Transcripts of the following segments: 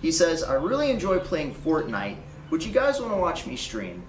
He says, I really enjoy playing Fortnite. Would you guys want to watch me stream?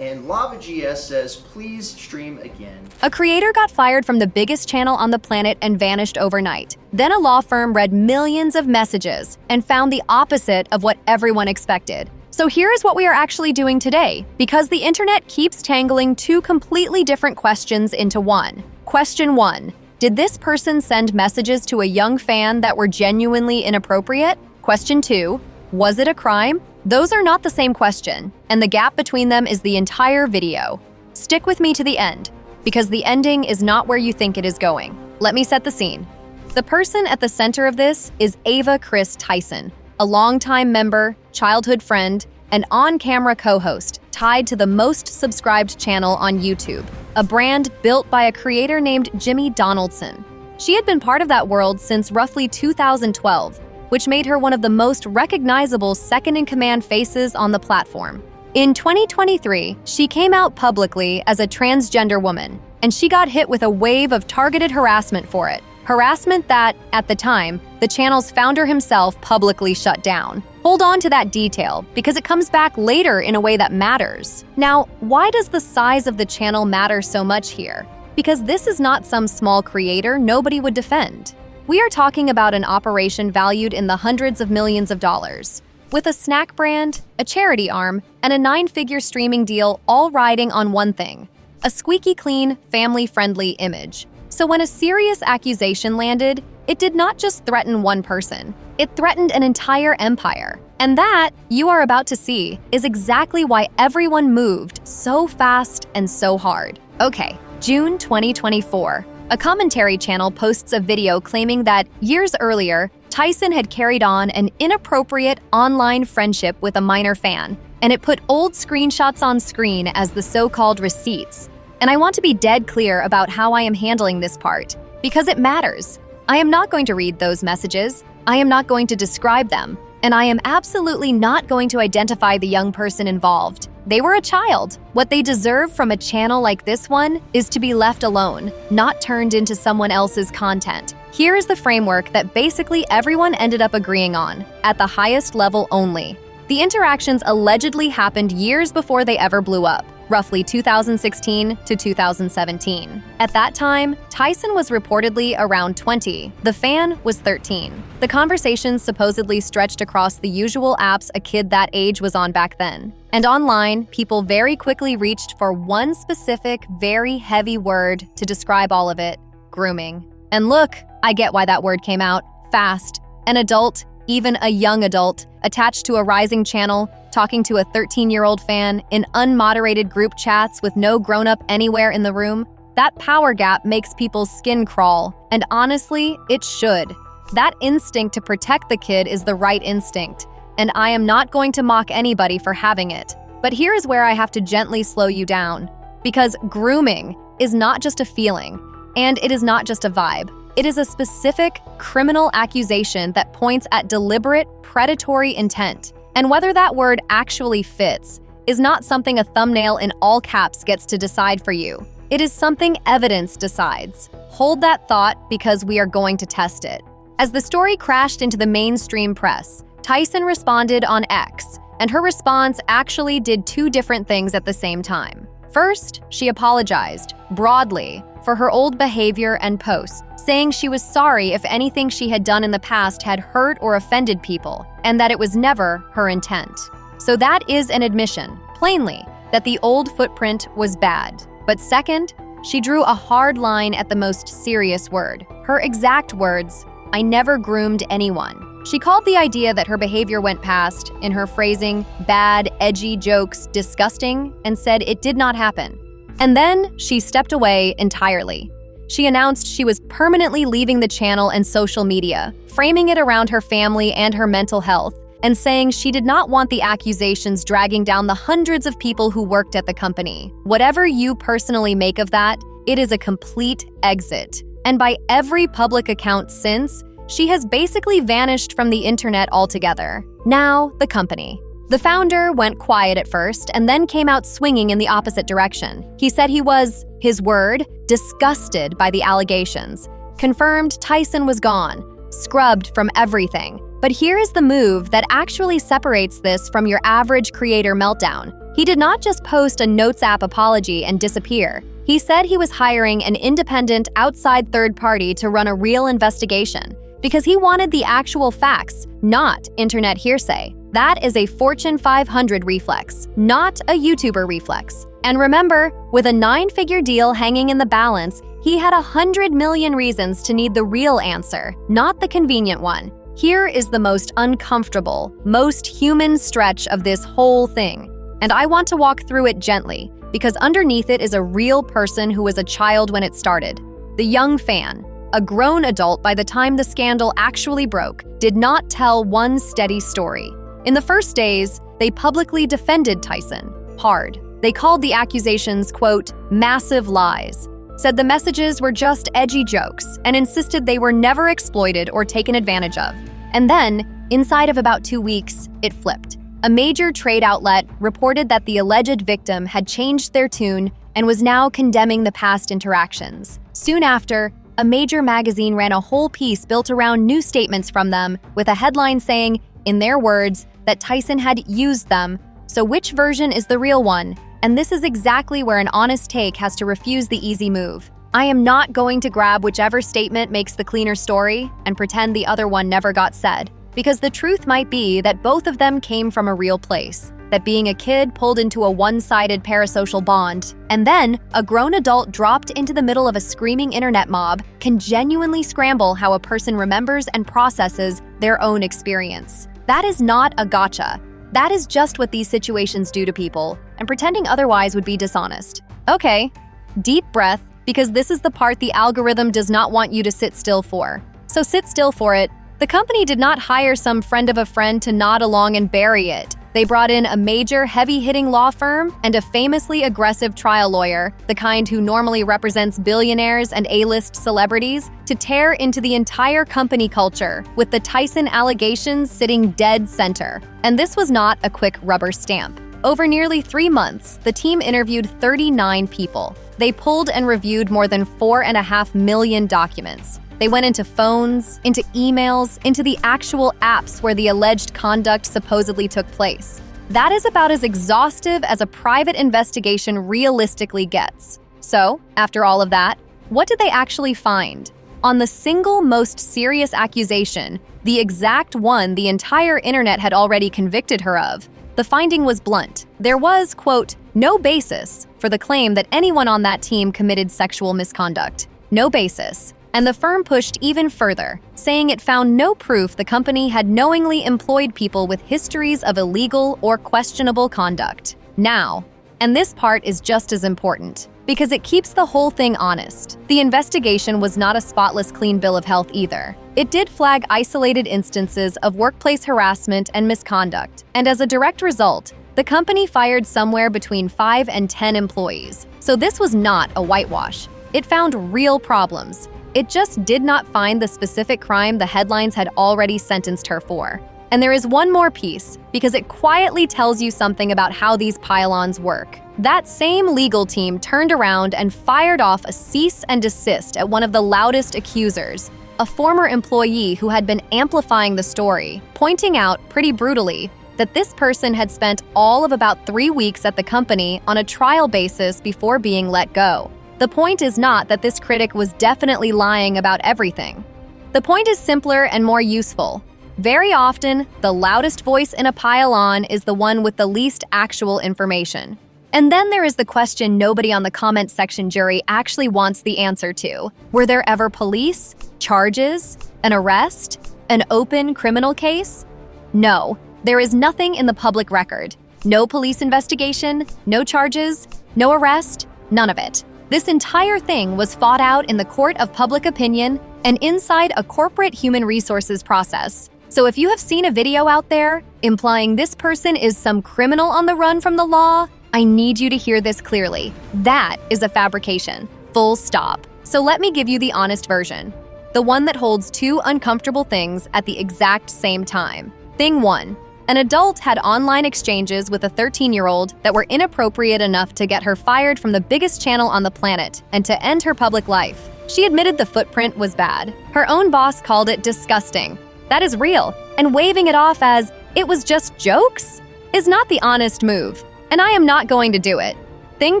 And Lava GS says, please stream again. A creator got fired from the biggest channel on the planet and vanished overnight. Then a law firm read millions of messages and found the opposite of what everyone expected. So here is what we are actually doing today, because the internet keeps tangling two completely different questions into one. Question 1. Did this person send messages to a young fan that were genuinely inappropriate? Question 2. Was it a crime? Those are not the same question, and the gap between them is the entire video. Stick with me to the end, because the ending is not where you think it is going. Let me set the scene. The person at the center of this is Ava Tyson, a longtime member, childhood friend, and on-camera co-host tied to the most subscribed channel on YouTube, a brand built by a creator named Jimmy Donaldson. She had been part of that world since roughly 2012, which made her one of the most recognizable second-in-command faces on the platform. In 2023, she came out publicly as a transgender woman, and she got hit with a wave of targeted harassment for it. Harassment that, at the time, the channel's founder himself publicly shut down. Hold on to that detail, because it comes back later in a way that matters. Now, why does the size of the channel matter so much here? Because this is not some small creator nobody would defend. We are talking about an operation valued in the hundreds of millions of dollars, with a snack brand, a charity arm, and a 9-figure streaming deal all riding on one thing: a squeaky clean, family-friendly image. So when a serious accusation landed, it did not just threaten one person, it threatened an entire empire. And that, you are about to see, is exactly why everyone moved so fast and so hard. Okay, June 2024. A commentary channel posts a video claiming that years earlier, Tyson had carried on an inappropriate online friendship with a minor fan, and it put old screenshots on screen as the so-called receipts. And I want to be dead clear about how I am handling this part, because it matters. I am not going to read those messages, I am not going to describe them, and I am absolutely not going to identify the young person involved. They were a child. What they deserve from a channel like this one is to be left alone, not turned into someone else's content. Here is the framework that basically everyone ended up agreeing on, at the highest level only. The interactions allegedly happened years before they ever blew up, roughly 2016 to 2017. At that time, Tyson was reportedly around 20. The fan was 13. The conversations supposedly stretched across the usual apps a kid that age was on back then. And online, people very quickly reached for one specific, very heavy word to describe all of it: grooming. And look, I get why that word came out fast. An adult, even a young adult, attached to a rising channel, talking to a 13-year-old fan in unmoderated group chats with no grown-up anywhere in the room, that power gap makes people's skin crawl. And honestly, it should. That instinct to protect the kid is the right instinct, and I am not going to mock anybody for having it. But here is where I have to gently slow you down, because grooming is not just a feeling, and it is not just a vibe. It is a specific criminal accusation that points at deliberate, predatory intent. And whether that word actually fits is not something a thumbnail in all caps gets to decide for you. It is something evidence decides. Hold that thought, because we are going to test it. As the story crashed into the mainstream press, Tyson responded on X, and her response actually did two different things at the same time. First, she apologized, broadly, for her old behavior and posts, saying she was sorry if anything she had done in the past had hurt or offended people, and that it was never her intent. So that is an admission, plainly, that the old footprint was bad. But second, she drew a hard line at the most serious word. Her exact words: "I never groomed anyone." She called the idea that her behavior went past, in her phrasing, bad, edgy jokes disgusting, and said it did not happen. And then she stepped away entirely. She announced she was permanently leaving the channel and social media, framing it around her family and her mental health, and saying she did not want the accusations dragging down the hundreds of people who worked at the company. Whatever you personally make of that, it is a complete exit. And by every public account since, she has basically vanished from the internet altogether. Now, the company. The founder went quiet at first and then came out swinging in the opposite direction. He said he was, his word, disgusted by the allegations, confirmed Tyson was gone, scrubbed from everything. But here is the move that actually separates this from your average creator meltdown. He did not just post a Notes app apology and disappear. He said he was hiring an independent, outside third party to run a real investigation because he wanted the actual facts, not internet hearsay. That is a Fortune 500 reflex, not a YouTuber reflex. And remember, with a 9-figure deal hanging in the balance, he had 100 million reasons to need the real answer, not the convenient one. Here is the most uncomfortable, most human stretch of this whole thing. And I want to walk through it gently, because underneath it is a real person who was a child when it started. The young fan, a grown adult by the time the scandal actually broke, did not tell one steady story. In the first days, they publicly defended Tyson, hard. They called the accusations, quote, massive lies, said the messages were just edgy jokes, and insisted they were never exploited or taken advantage of. And then, inside of about 2 weeks, it flipped. A major trade outlet reported that the alleged victim had changed their tune and was now condemning the past interactions. Soon after, a major magazine ran a whole piece built around new statements from them, with a headline saying, in their words, that Tyson had used them. So which version is the real one? And this is exactly where an honest take has to refuse the easy move. I am not going to grab whichever statement makes the cleaner story and pretend the other one never got said, because the truth might be that both of them came from a real place, that being a kid pulled into a one-sided parasocial bond, and then a grown adult dropped into the middle of a screaming internet mob can genuinely scramble how a person remembers and processes their own experience. That is not a gotcha. That is just what these situations do to people, and pretending otherwise would be dishonest. Okay, deep breath, because this is the part the algorithm does not want you to sit still for. So sit still for it. The company did not hire some friend of a friend to nod along and bury it. They brought in a major, heavy-hitting law firm and a famously aggressive trial lawyer, the kind who normally represents billionaires and A-list celebrities, to tear into the entire company culture, with the Tyson allegations sitting dead center. And this was not a quick rubber stamp. Over nearly 3 months, the team interviewed 39 people. They pulled and reviewed more than 4.5 million documents. They went into phones, into emails, into the actual apps where the alleged conduct supposedly took place. That is about as exhaustive as a private investigation realistically gets. So, after all of that, what did they actually find? On the single most serious accusation, the exact one the entire internet had already convicted her of, the finding was blunt. There was, quote, no basis for the claim that anyone on that team committed sexual misconduct. No basis. And the firm pushed even further, saying it found no proof the company had knowingly employed people with histories of illegal or questionable conduct. Now, and this part is just as important, because it keeps the whole thing honest. The investigation was not a spotless clean bill of health either. It did flag isolated instances of workplace harassment and misconduct, and as a direct result, the company fired somewhere between 5 and 10 employees. So this was not a whitewash. It found real problems. It just did not find the specific crime the headlines had already sentenced her for. And there is one more piece, because it quietly tells you something about how these pylons work. That same legal team turned around and fired off a cease and desist at one of the loudest accusers, a former employee who had been amplifying the story, pointing out pretty brutally that this person had spent all of about 3 weeks at the company on a trial basis before being let go. The point is not that this critic was definitely lying about everything. The point is simpler and more useful. Very often, the loudest voice in a pile-on is the one with the least actual information. And then there is the question nobody on the comment section jury actually wants the answer to. Were there ever police, charges, an arrest, an open criminal case? No, there is nothing in the public record. No police investigation, no charges, no arrest, none of it. This entire thing was fought out in the court of public opinion and inside a corporate human resources process. So if you have seen a video out there implying this person is some criminal on the run from the law, I need you to hear this clearly. That is a fabrication. Full stop. So let me give you the honest version. The one that holds two uncomfortable things at the exact same time. Thing 1. An adult had online exchanges with a 13-year-old that were inappropriate enough to get her fired from the biggest channel on the planet and to end her public life. She admitted the footprint was bad. Her own boss called it disgusting. That is real, and waving it off as, "It was just jokes?" is not the honest move, and I am not going to do it. Thing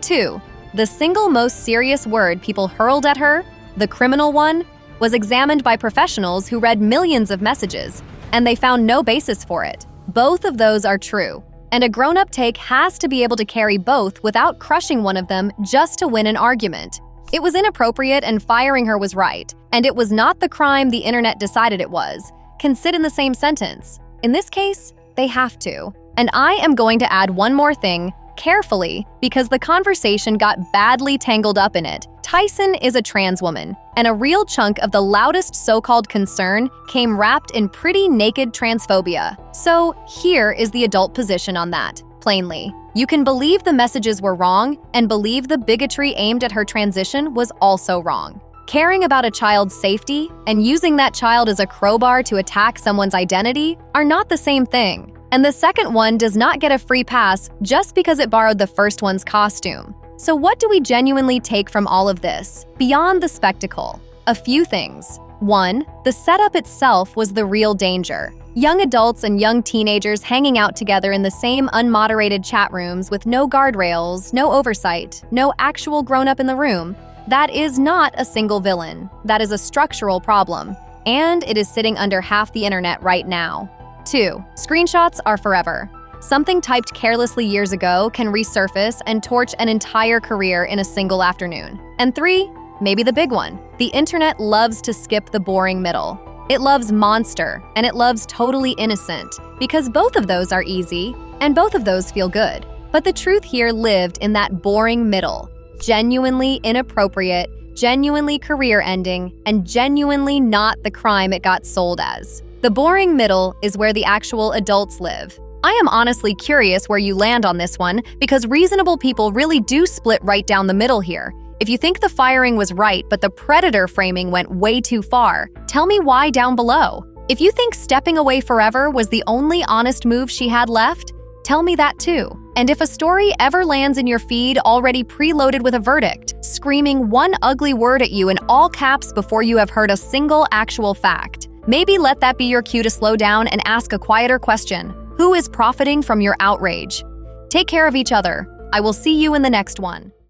2, the single most serious word people hurled at her, the criminal one, was examined by professionals who read millions of messages, and they found no basis for it. Both of those are true, and a grown-up take has to be able to carry both without crushing one of them just to win an argument. It was inappropriate and firing her was right, and it was not the crime the internet decided it was, can sit in the same sentence. In this case, they have to. And I am going to add one more thing, carefully, because the conversation got badly tangled up in it. Tyson is a trans woman, and a real chunk of the loudest so-called concern came wrapped in pretty naked transphobia. So here is the adult position on that, plainly. You can believe the messages were wrong and believe the bigotry aimed at her transition was also wrong. Caring about a child's safety and using that child as a crowbar to attack someone's identity are not the same thing. And the second one does not get a free pass just because it borrowed the first one's costume. So what do we genuinely take from all of this, beyond the spectacle? A few things. 1, the setup itself was the real danger. Young adults and young teenagers hanging out together in the same unmoderated chat rooms with no guardrails, no oversight, no actual grown-up in the room. That is not a single villain. That is a structural problem. And it is sitting under half the internet right now. 2, screenshots are forever. Something typed carelessly years ago can resurface and torch an entire career in a single afternoon. And 3, maybe the big one. The internet loves to skip the boring middle. It loves monster, and it loves totally innocent, because both of those are easy, and both of those feel good. But the truth here lived in that boring middle. Genuinely inappropriate, genuinely career-ending, and genuinely not the crime it got sold as. The boring middle is where the actual adults live. I am honestly curious where you land on this one, because reasonable people really do split right down the middle here. If you think the firing was right, but the predator framing went way too far, tell me why down below. If you think stepping away forever was the only honest move she had left, tell me that too. And if a story ever lands in your feed already preloaded with a verdict, screaming one ugly word at you in all caps before you have heard a single actual fact, maybe let that be your cue to slow down and ask a quieter question. Who is profiting from your outrage? Take care of each other. I will see you in the next one.